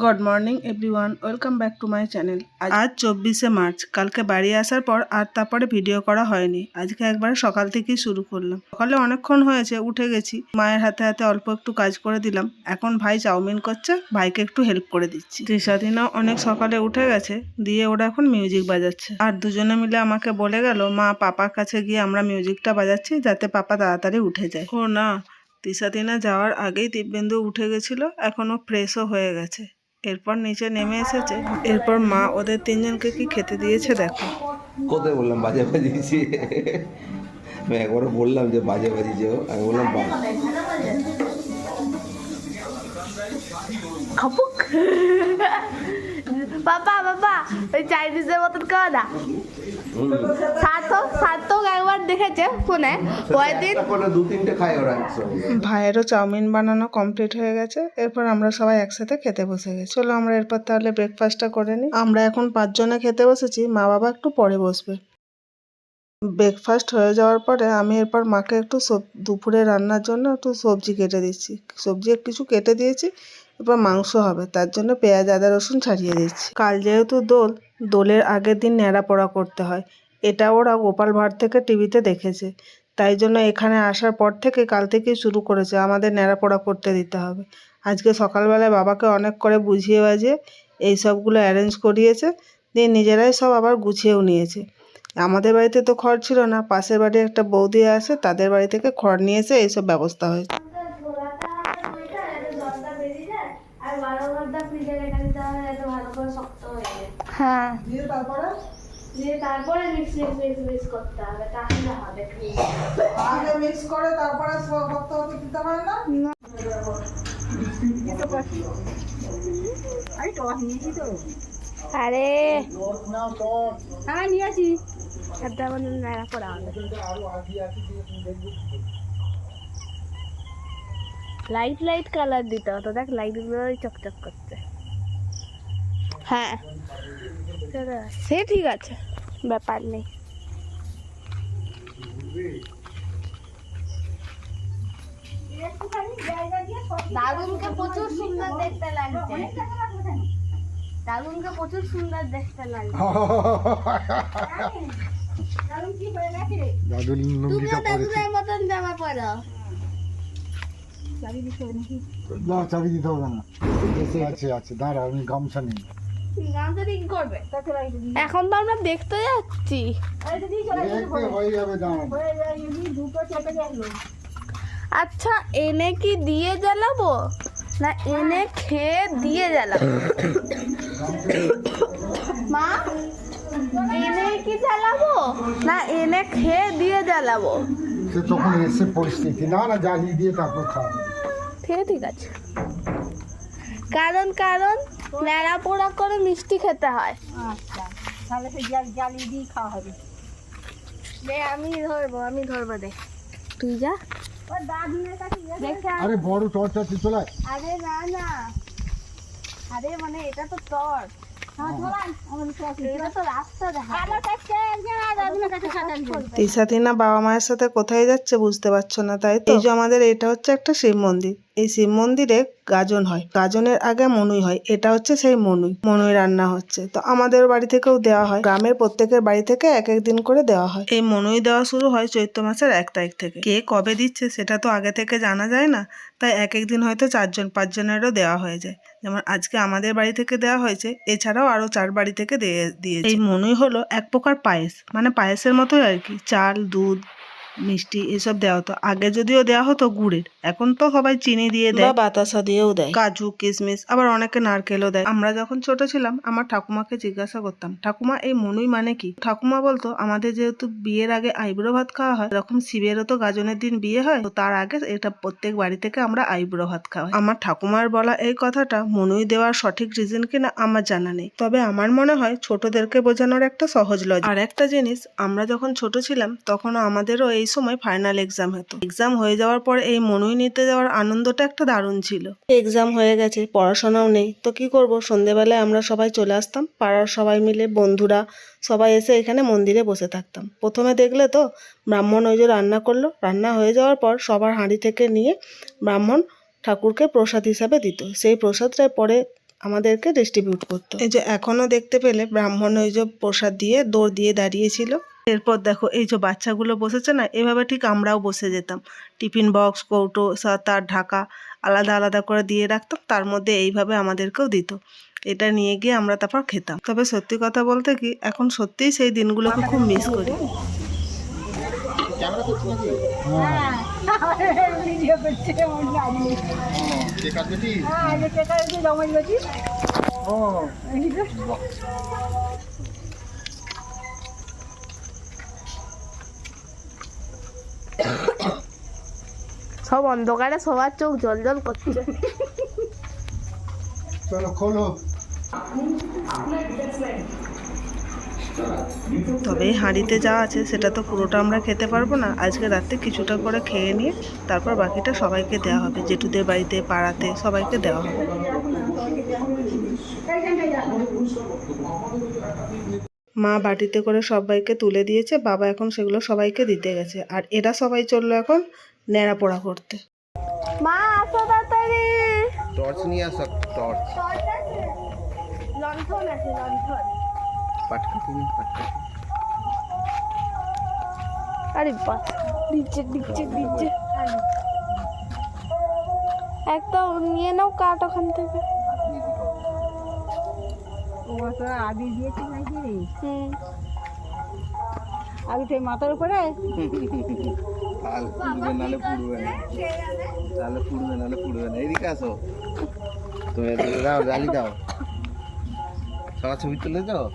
Good morning everyone, welcome back to my channel. আজ 24শে March. কালকে বাড়ি আসার পর আর তারপরে ভিডিও করা হয়নি। আজকে একবার সকাল থেকেই শুরু করলাম। সকালে অনেকক্ষণ হয়েছে, উঠে গেছি, মায়ের হাতে হাতে অল্প একটু কাজ করে দিলাম। এখন ভাই চাউমিন করছে, ভাইকে একটু হেল্প করে দিচ্ছি। তৃষাদিনও অনেক সকালে উঠে গেছে, দিয়ে ওরা এখন মিউজিক বাজাচ্ছে। আর দুজনে মিলে আমাকে বলে গেল, মা পাপার কাছে গিয়ে আমরা মিউজিকটা বাজাচ্ছি যাতে পাপা তাড়াতাড়ি উঠে যায়। ও না, তৃষাদিনা যাওয়ার আগেই দিব্যেন্দু উঠে গেছিল, এখনো ফ্রেশও হয়ে গেছে। এরপর নিচে নেমে এসেছে। এরপর মা ওদের তিনজনকে কি খেতে দিয়েছে দেখো। কোথায় বললাম বাজে বাজিয়েছি? আমি একবারও বললাম যে বাজে বাজিয়েছে, আমি বললাম বাবা বাবা ওই চাইনিজের মতন করে না। সার্থক একবার দেখেছে ফোনে, ওই দিন দু তিনটে খাই ওরা একসঙ্গে। ভাইয়েরও চাউমিন বানানো কমপ্লিট হয়ে গেছে। এরপর আমরা সবাই একসাথে খেতে বসে গেছি। চলো আমরা এরপর তাহলে ব্রেকফাস্টটা করে নিই। আমরা এখন 5 জনে খেতে বসেছি, মা বাবা একটু পরে বসবে। ব্রেকফাস্ট হয়ে যাওয়ার পরে আমি এরপর মাকে একটু দুপুরে রান্নার জন্য একটু সবজি কেটে দিচ্ছি। সবজি কিছু কেটে দিয়েছি, এরপর মাংস হবে, তার জন্য পেঁয়াজ আদা রসুন ছাড়িয়ে দিচ্ছি। কাল যেহেতু দোলের আগের দিন ন্যাড়া পোড়া করতে হয়, এটা ওরা গোপাল ভাঁড় থেকে টিভিতে দেখেছে, তাই জন্য এখানে আসার পর থেকে কাল থেকেই শুরু করেছে আমাদের ন্যাড়া পোড়া করতে দিতে হবে। আজকে সকালবেলায় বাবাকে অনেক করে বুঝিয়ে বাজিয়ে এই সবগুলো অ্যারেঞ্জ করিয়েছে, দিয়ে নিজেরাই সব আবার গুছিয়েও নিয়েছে। আমাদের বাড়িতে তো খড় ছিল না, পাশের বাড়ি একটা বৌদি আছে, তাদের বাড়ি থেকে খড় নিয়ে এসে এইসব ব্যবস্থা হয়েছে। হ্যাঁ, তারপরে মিক্স করতে হবে, তাহলে হবে। আগে মিক্স করে তারপরে শক্ত হতে দিতে হয় না। আরে হ্যাঁ নিয়েছি, ন্যাড়া পোড়া হবে। লাইট কালার দিতে হতো, দেখ লাইটগুলো চকচক করছে। হ্যাঁ সে ঠিক আছে, ব্যাপার নেই। দারুনকে প্রচুর সুন্দর দেখতে লাগছে, দারুনকে প্রচুর সুন্দর দেখতে লাগছে। তুমিও দাদুনের মতন জামা পরো। চাবি দিতে হবে না, আছে দাঁড়া, আমি গামছা নিই। এখন তো আমরা দেখতে যাচ্ছি। হয়ে যাবে, দাঁড়া। আচ্ছা, এনে কি দিয়ে জ্বালাবো না এনে খেয়ে দিয়ে জ্বালাবো? মা, এনে কি জ্বালাবো না এনে খেয়ে দিয়ে জ্বালাবো? সে তখন এসে পরিস্থিতি, না জ্বালিয়ে দিয়ে তারপর খাওয়া। ঠিক আছে, কারণ ন্যাড়া পোড়া করে মিষ্টি খেতে হয়। আচ্ছা, তাহলে সে জ্বালিয়ে দিয়ে খাওয়া হবে। আমি ধরবো দে, তুই যা। আরে বড় টর্চ আছে, চলে। আরে না, আরে মানে এটা তো টর। তৃষাদিনা বাবা মায়ের সাথে কোথায় যাচ্ছে বুঝতে পারছো না, তাই তো? এই যে আমাদের এটা হচ্ছে একটা শিব মন্দির। এই শিব মন্দিরে গাজন হয়, গাজনের আগে মনুই হয়। এটা হচ্ছে সেই মনুই রান্না হচ্ছে। তো আমাদের বাড়ি থেকেও দেওয়া হয়, গ্রামের প্রত্যেকের বাড়ি থেকে এক এক দিন করে দেওয়া হয়। এই মনুই দেওয়া শুরু হয় চৈত্র মাসের 1 তারিখ থেকে। কে কবে দিচ্ছে সেটা তো আগে থেকে জানা যায় না, তাই এক এক দিন হয়তো 4-5 জনেরও দেওয়া হয়ে যায়। যেমন আজকে আমাদের বাড়ি থেকে দেওয়া হয়েছে, এছাড়াও আরো 4 বাড়ি থেকে দিয়েছে। এই মনুই হলো এক প্রকার পায়েস, মানে পায়েসের মতোই আর কি। চাল, দুধ, মিষ্টি এসব দেওয়া হতো। আগে যদিও দেওয়া হতো গুড়ের, এখন তো সবাই চিনি দিয়ে দেয়, বাতাসা দিয়েও দেয়, কাজু কিশমিশ, আবার অনেকে নারকেলও দেয়। আমরা যখন ছোট ছিলাম আমার ঠাকুমাকে জিজ্ঞাসা করতাম, ঠাকুমা এই মনুই মানে কি? ঠাকুমা বলতো, আমাদের যেহেতু বিয়ের আগে আইবুড়ো ভাত খাওয়া হয়, এরকম শিবেরও তো গাজনের দিন বিয়ে হয়, তো তার আগে এটা প্রত্যেক বাড়ি থেকে আমরা আইবুড়ো ভাত খাওয়াই। আমার ঠাকুমার বলা এই কথাটা মনুই দেওয়ার সঠিক রিজন কিনা আমার জানা নেই, তবে আমার মনে হয় ছোটদেরকে বোঝানোর একটা সহজ লজিক। আর একটা জিনিস, আমরা যখন ছোট ছিলাম তখনও আমাদেরও এই সময় ফাইনাল এক্সাম হতো। এক্সাম হয়ে যাওয়ার পর এই মনুই নিতে যাওয়ার আনন্দটা একটা দারুণ ছিল। এক্সাম হয়ে গেছে, পড়াশোনাও নেই, তো কি করব, সন্ধেবেলায় আমরা সবাই চলে আসতাম, পাড়ার সবাই মিলে, বন্ধুরা সবাই এসে এখানে মন্দিরে বসে থাকতাম। প্রথমে দেখলে তো ব্রাহ্মণ ওই যে রান্না করলো, রান্না হয়ে যাওয়ার পর সবার হাঁড়ি থেকে নিয়ে ব্রাহ্মণ ঠাকুরকে প্রসাদ হিসাবে দিত। সেই প্রসাদটা পরে আমাদেরকে ডিস্ট্রিবিউট করতো। এই যে এখনো দেখতে পেলে ব্রাহ্মণ ওই যে প্রসাদ দিয়ে দৌড় দিয়ে দাঁড়িয়েছিল। এরপর দেখো এই যে বাচ্চাগুলো বসেছে না, এভাবে ঠিক আমরাও বসে যেতাম। টিফিন বক্স, কৌটো, তার ঢাকা আলাদা আলাদা করে দিয়ে রাখতাম, তার মধ্যে এইভাবে আমাদেরকেও দিত। এটা নিয়ে গিয়ে আমরা তারপর খেতাম। তবে সত্যি কথা বলতে কি, এখন সত্যিই সেই দিনগুলোকে খুব মিস করি। সব অন্ধকারে সবার চোখ জল জল করছে। চলো খোলো। তবে এই হাঁড়িতে যা আছে সেটা তো পুরোটা আমরা খেতে পারবো না। আজকে রাতে কিছুটা করে খেয়ে নিয়ে তারপর বাকিটা সবাইকে দেওয়া হবে, জেঠুদের বাড়িতে, পাড়াতে সবাইকে দেওয়া হবে। মা বাটিতে করে সবাইকে তুলে দিয়েছে, বাবা এখন সেগুলো সবাইকে দিতে গেছে। আর এরা সবাই চললো এখন ন্যাড়া পোড়া করতে। মা আসো তাড়াতাড়ি। টর্চ নিয়ে আসো, টর্চ। লণ্ঠন আছে, লণ্ঠন। পাটকাঠি নিয়ে, পাটকাঠি। আরে বাস দিচ্ছে দিচ্ছে দিচ্ছে। একটা নিয়ে নাও কাঠ ওখান থেকে। আদি দিয়েছি নাকি রে? হুম। আলু সেই মাথার উপরে তাল পুড়বে নালে পুড়বে না, তাহলে পুড়বে নালে পুড়বে না। এদিকে আসো, তুমি দাও, জ্বালি দাও। সবার ছবি তুলে দাও।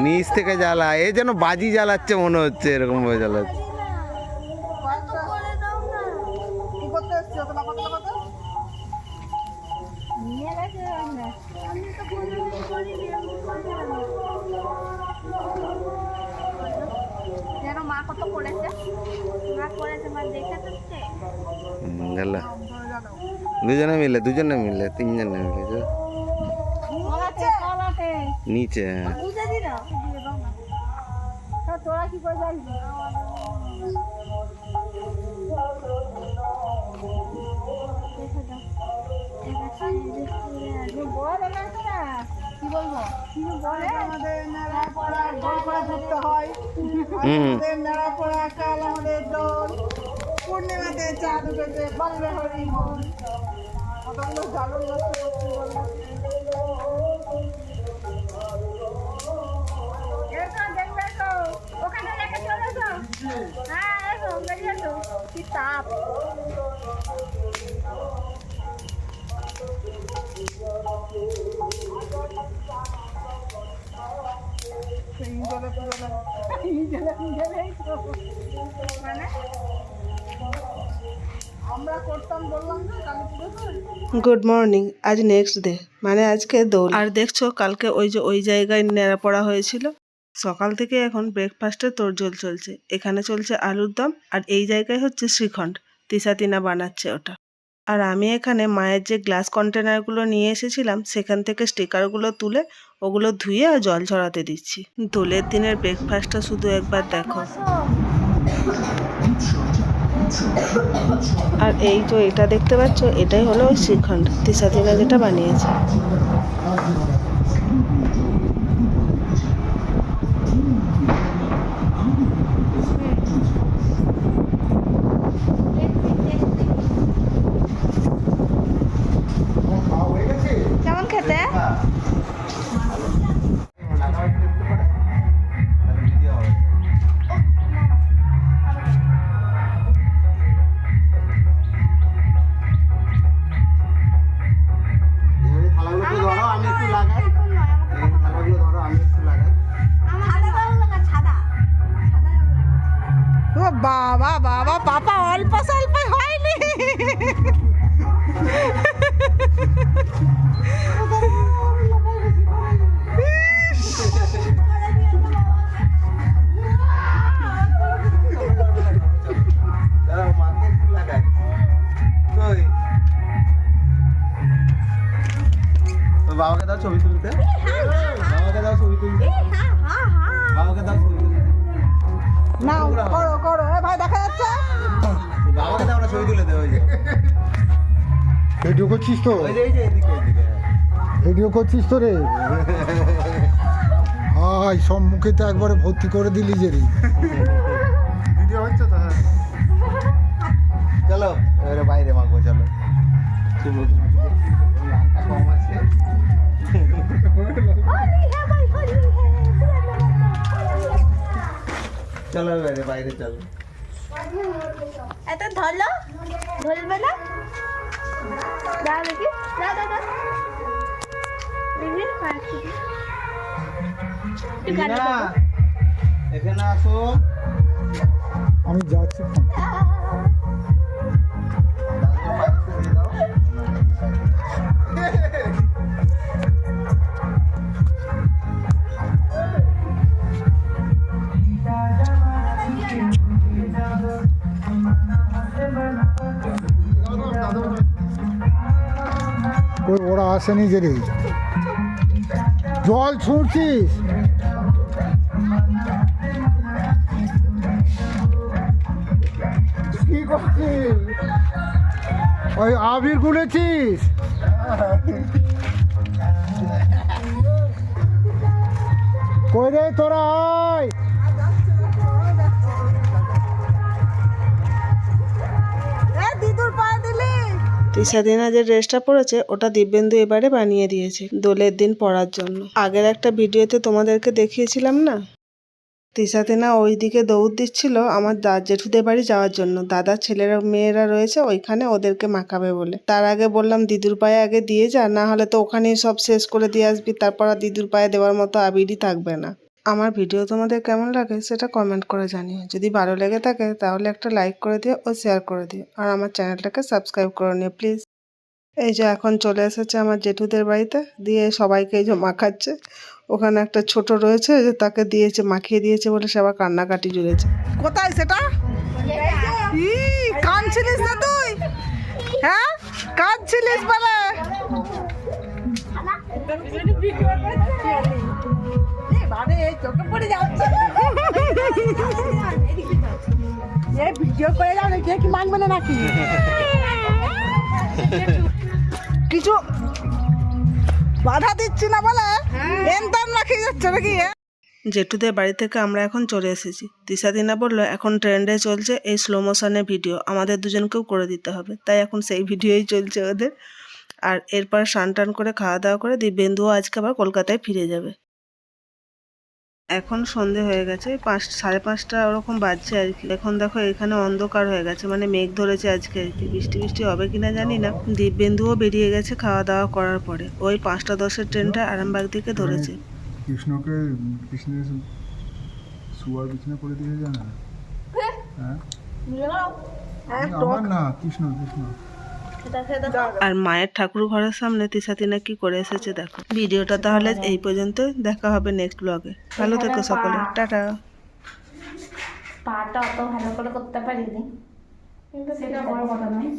নিচ থেকে জ্বালা, এ যেন বাজি জ্বালাচ্ছে মনে হচ্ছে, এরকম ভাবে জ্বালাচ্ছে। কি করতে এসছো? তোমার কত কত নিয়ে গেছে রান্না। যেন মা কত করেছে, মা করেছে, মা দেখে থাকছে। জ্বালা দুজনে মিলে, তিনজনে মিলে যে। কলাতে নিচে, হ্যাঁ। বুঝে দি না, দিয়ে দাও না। তোরা কি করে জানবি? দেখে দাও। এটা সাইডে পুরে আছে। বল না তোরা কি বলবো? কি বলে? আমাদের নাড়া পড়া গোল করে ধরতে হয়। হুম। আমাদের নাড়া পড়া কাল আমাদের দোল। পূর্ণিমাতে চাঁদ উঠেছে, বলবে হরি বল। কতগুলো জ্বালন নষ্ট করছি বলবো। এসো দেখবে তো, ওখানে রেখে চলে এসো। হ্যাঁ এসো, বেরিয়ে এসো। কি তাপ। মানে আমরা করতাম, বললাম না কালী পুজো। Good morning. আজ নেক্সট ডে, মানে আজকে দোল। আর দেখছো কালকে ওই যে ওই জায়গায় ন্যাড়া পড়া হয়েছিল। সকাল থেকে এখন ব্রেকফাস্টের তোড়জোড় চলছে। এখানে চলছে আলুর দম, আর এই জায়গায় হচ্ছে শ্রীখণ্ড। তিনা বানাচ্ছে ওটা। আর আমি এখানে মায়ের যে গ্লাস কন্টেনারগুলো নিয়ে এসেছিলাম সেখান থেকে স্টিকারগুলো তুলে ওগুলো ধুয়ে আর জল ঝরাতে দিচ্ছি। দোলের দিনের ব্রেকফাস্টটা শুধু একবার দেখো। আর এই যে এটা দেখতে পাচ্ছ, এটাই হলো ওই শ্রীখণ্ড তিনা যেটা বানিয়েছে। কেমন খেতে? বাবা বাবা পাপা অল্প স্বল্প হয়নি। বাবাকে দাও ছবি তুলতে, বাবাকে দাও ছবি তুলতে, বাবাকে দাও ছবি তুলতে। না করো করো, এ ভাই দেখা যাচ্ছে। বাবাকে দাও, ছবি তুলে দে। ওই যে ভিডিও করছিস তো? ওই যে এদিকে, ভিডিও করছিস তো রে হাই সব মুখে তো একবারে ভর্তি করে দিলি যে রে ভিডিও হচ্ছে তো হ্যাঁ চলো এবারে বাইরে মাখবো চলো চলো কম আছে চলো এবারে বাইরে চলো এত ধরলো ধরবে না দাও দেখি দাও দাও দাও দেখবি না এখানে আসো আমি যাচ্ছি ওই ওরা আসেনি যে রে জল ছুঁড়ছিস কি করছিস ওই আবির গুলেছিস কই রে তোরা আয় দিদুর পায়ে দিলি তিশাদিনা যে ড্রেসটা পরেছে ওটা দিব্যেন্দু এবারে বানিয়ে দিয়েছে দোলের দিন পরার জন্য। আগের একটা ভিডিওতে তোমাদেরকে দেখিয়েছিলাম না, তিশাদিনা ওইদিকে দৌড় দিচ্ছিল আমার জেঠুদের বাড়ি যাওয়ার জন্য। দাদার ছেলেরা মেয়েরা রয়েছে ওইখানে, ওদেরকে মাখাবে বলে। তার আগে বললাম দিদুর পায়ে আগে দিয়ে যা, না হলে তো ওখানেই সব শেষ করে দিয়ে আসবি, তারপর আর দিদুর পায়ে দেওয়ার মতো আবিরই থাকবে না। আমার ভিডিও তোমাদের কেমন লাগে সেটা কমেন্ট করে জানিও। যদি ভালো লেগে থাকে তাহলে একটা লাইক করে দিও ও শেয়ার করে দিও, আর আমার চ্যানেলটাকে সাবস্ক্রাইব করে নিও প্লিজ। এই যে এখন চলে এসেছে আমার জেঠুদের বাড়িতে, দিয়ে সবাইকে এই যে মাখাচ্ছে। ওখানে একটা ছোট রয়েছে যে তাকে দিয়েছে, মাখিয়ে দিয়েছে বলে সে আবার কান্নাকাটি জুড়েছে। কোথায় সেটা ই কাঁদছিলিস না তুই হ্যাঁ কাঁদছিলিস বলে চোখে পড়ে যাচ্ছে ভিডিও করে যাও কে কি মানবে না নাকি কিছু বাধা দিচ্ছি না বলে এনতাম রাখিয়ে যাচ্ছে নাকি জেঠুদের বাড়ি থেকে আমরা এখন চলে এসেছি। তিশাদিনা বললো এখন ট্রেন্ডে চলছে এই স্লো মোশনের ভিডিও, আমাদের দুজনকেও করে দিতে হবে, তাই এখন সেই ভিডিওই চলছে ওদের। আর এরপর স্নান টান করে খাওয়া দাওয়া করে দিব্যেন্দুও আজকে আবার কলকাতায় ফিরে যাবে। এখন সন্ধে হয়ে গেছে, 5:30 ওরকম বাজছে আর কি। এখন দেখো এখানে অন্ধকার হয়ে গেছে, মানে মেঘ ধরেছে আজকে আর কি। বৃষ্টি বৃষ্টি হবে কিনা জানি না। দিব্যেন্দুও বেরিয়ে গেছে খাওয়া দাওয়া করার পরে, ওই 5:10 ট্রেনটা আরামবাগ থেকে ধরেছে। কৃষ্ণের শুয়ার বিছানা করে দিয়ে জানা হ্যাঁ আমার না কৃষ্ণ কৃষ্ণ। আর মায়ের ঠাকুর ঘরের সামনে তিশাদিনা কি করে এসেছে দেখো। ভিডিওটা তাহলে এই পর্যন্ত, দেখা হবে নেক্সট ব্লগে। ভালো থেকো সকলে, টাটা। পাটা অত ভালো করে করতে পারিনি, কিন্তু সেটা বড় কথা নয়।